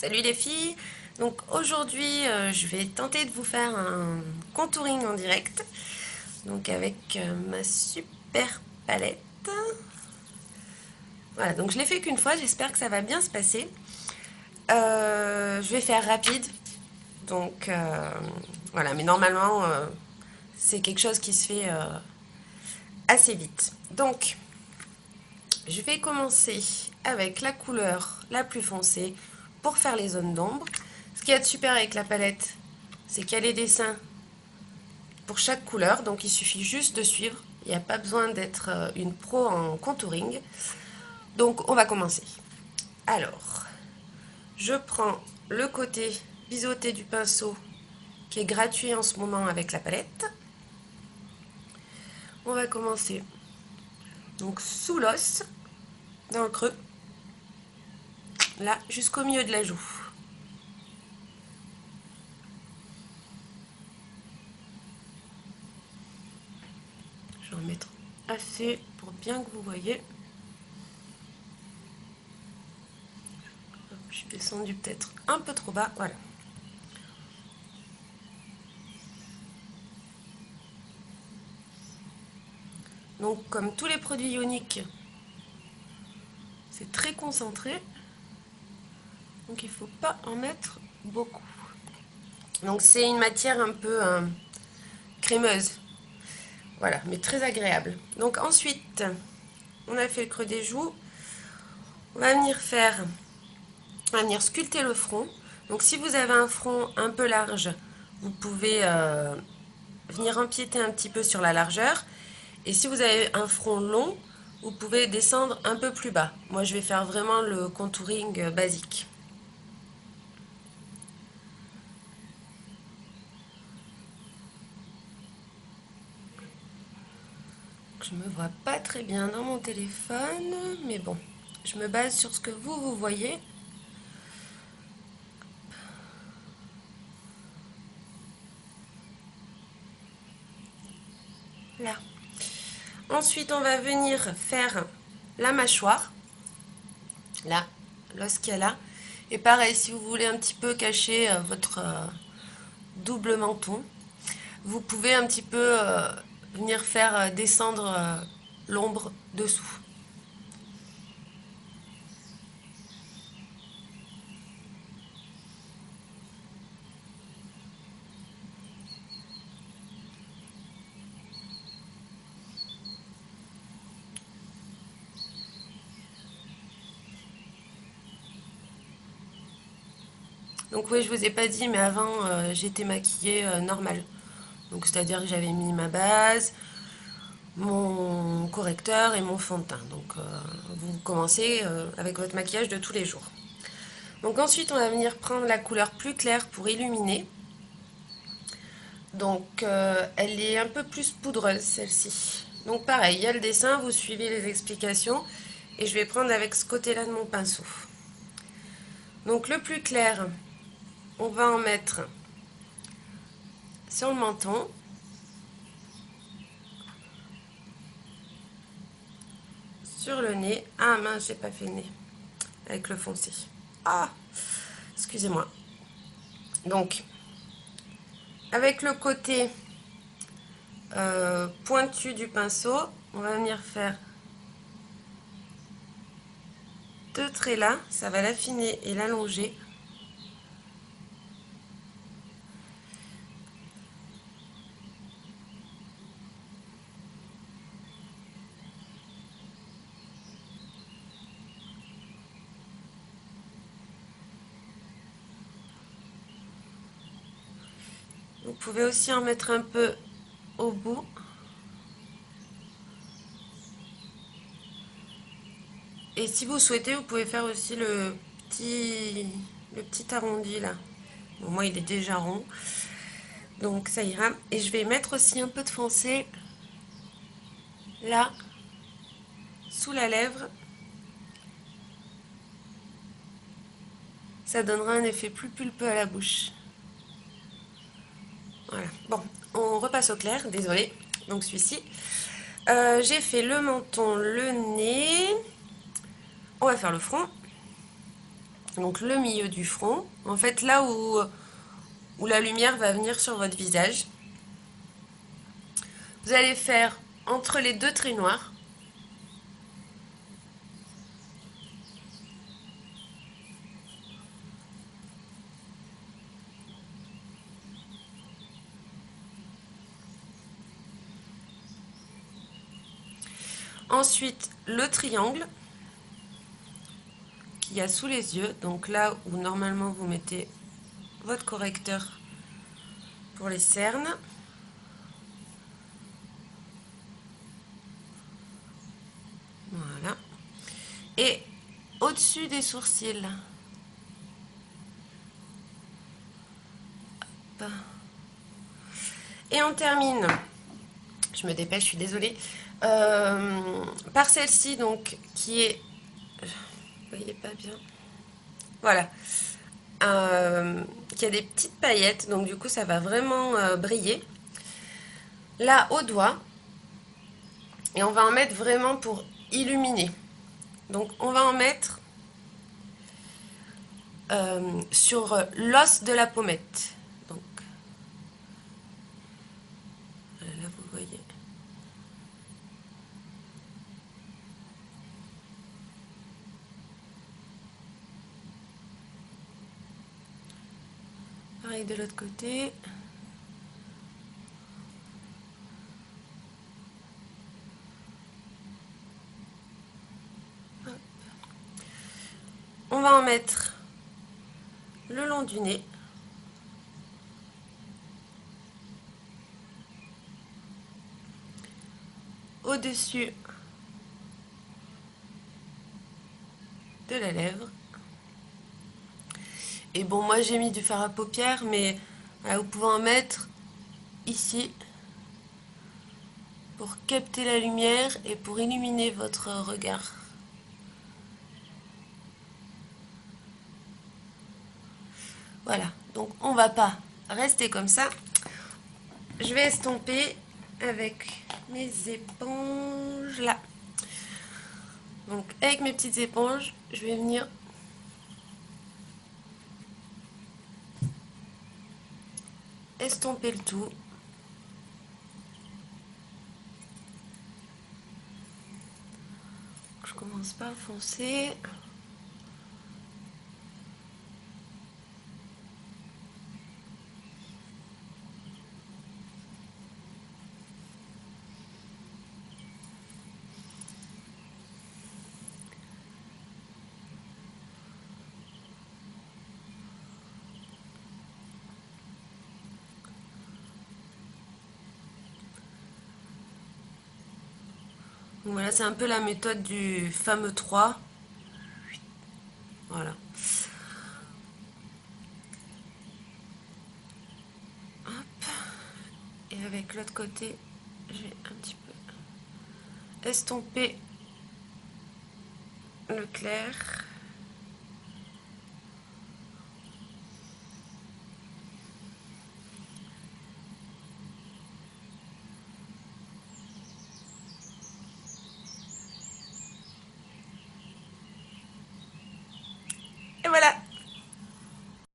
Salut les filles. Donc aujourd'hui, je vais tenter de vous faire un contouring en direct. Donc avec ma super palette. Voilà, donc je l'ai fait qu'une fois, j'espère que ça va bien se passer. Je vais faire rapide. Donc voilà, mais normalement, c'est quelque chose qui se fait assez vite. Donc, je vais commencer avec la couleur la plus foncée pour faire les zones d'ombre. Ce qu'il y a de super avec la palette, c'est qu'il y a les dessins pour chaque couleur, donc il suffit juste de suivre. Il n'y a pas besoin d'être une pro en contouring. Donc on va commencer. Alors, je prends le côté biseauté du pinceau qui est gratuit en ce moment avec la palette. On va commencer donc sous l'os, dans le creux, là jusqu'au milieu de la joue. Je vais en mettre assez pour bien que vous voyez. Je suis descendue peut-être un peu trop bas, voilà. Donc comme tous les produits ioniques, c'est très concentré, donc il ne faut pas en mettre beaucoup. Donc c'est une matière un peu crémeuse, voilà, mais très agréable. Donc ensuite, on a fait le creux des joues, on va venir sculpter le front. Donc si vous avez un front un peu large, vous pouvez venir empiéter un petit peu sur la largeur. Et si vous avez un front long, vous pouvez descendre un peu plus bas. Moi, je vais faire vraiment le contouring basique. Je me vois pas très bien dans mon téléphone, mais bon, je me base sur ce que vous voyez. Là. Ensuite, on va venir faire la mâchoire. Là, l'os qu'il y a là. Et pareil, si vous voulez un petit peu cacher votre double menton, vous pouvez un petit peu venir faire descendre l'ombre dessous. Donc oui, je vous ai pas dit, mais avant, j'étais maquillée normale. Donc c'est-à-dire que j'avais mis ma base, mon correcteur et mon fond de teint. Donc vous commencez avec votre maquillage de tous les jours. Donc ensuite, on va venir prendre la couleur plus claire pour illuminer. Donc elle est un peu plus poudreuse, celle-ci. Donc pareil, il y a le dessin, vous suivez les explications. Et je vais prendre avec ce côté-là de mon pinceau. Donc le plus clair, on va en mettre sur le menton. Sur le nez. Ah mince, j'ai pas fait le nez avec le foncé. Ah, excusez-moi. Donc, avec le côté pointu du pinceau, on va venir faire deux traits là. Ça va l'affiner et l'allonger. Vous pouvez aussi en mettre un peu au bout. Et si vous souhaitez, vous pouvez faire aussi le petit arrondi là. Bon, moi, il est déjà rond. Donc, ça ira. Et je vais mettre aussi un peu de foncé là, sous la lèvre. Ça donnera un effet plus pulpeux à la bouche. Voilà. Bon, on repasse au clair, désolé. Donc celui-ci. J'ai fait le menton, le nez. On va faire le front. donc le milieu du front, en fait là où la lumière va venir sur votre visage. Vous allez faire entre les deux traits noirs. Ensuite, le triangle qu'il y a sous les yeux, donc là où normalement vous mettez votre correcteur pour les cernes. Voilà. Et au-dessus des sourcils. Hop. Et on termine, je me dépêche, je suis désolée, par celle-ci, donc, qui est... Vous voyez pas bien. Voilà. Qui a des petites paillettes, donc du coup ça va vraiment briller. Là, au doigt. Et on va en mettre vraiment pour illuminer. Donc on va en mettre sur l'os de la pommette. Donc là vous voyez. Pareil de l'autre côté. Hop. On va en mettre le long du nez. Au-dessus de la lèvre. Et bon, moi j'ai mis du fard à paupières, mais vous pouvez en mettre ici pour capter la lumière et pour illuminer votre regard. Voilà, donc on va pas rester comme ça. Je vais estomper avec mes éponges là. Donc avec mes petites éponges, je vais venir estomper le tout. Je commence par foncer. Donc voilà, c'est un peu la méthode du fameux 3. Voilà. Hop. Et avec l'autre côté, je vais un petit peu estomper le clair. Et voilà,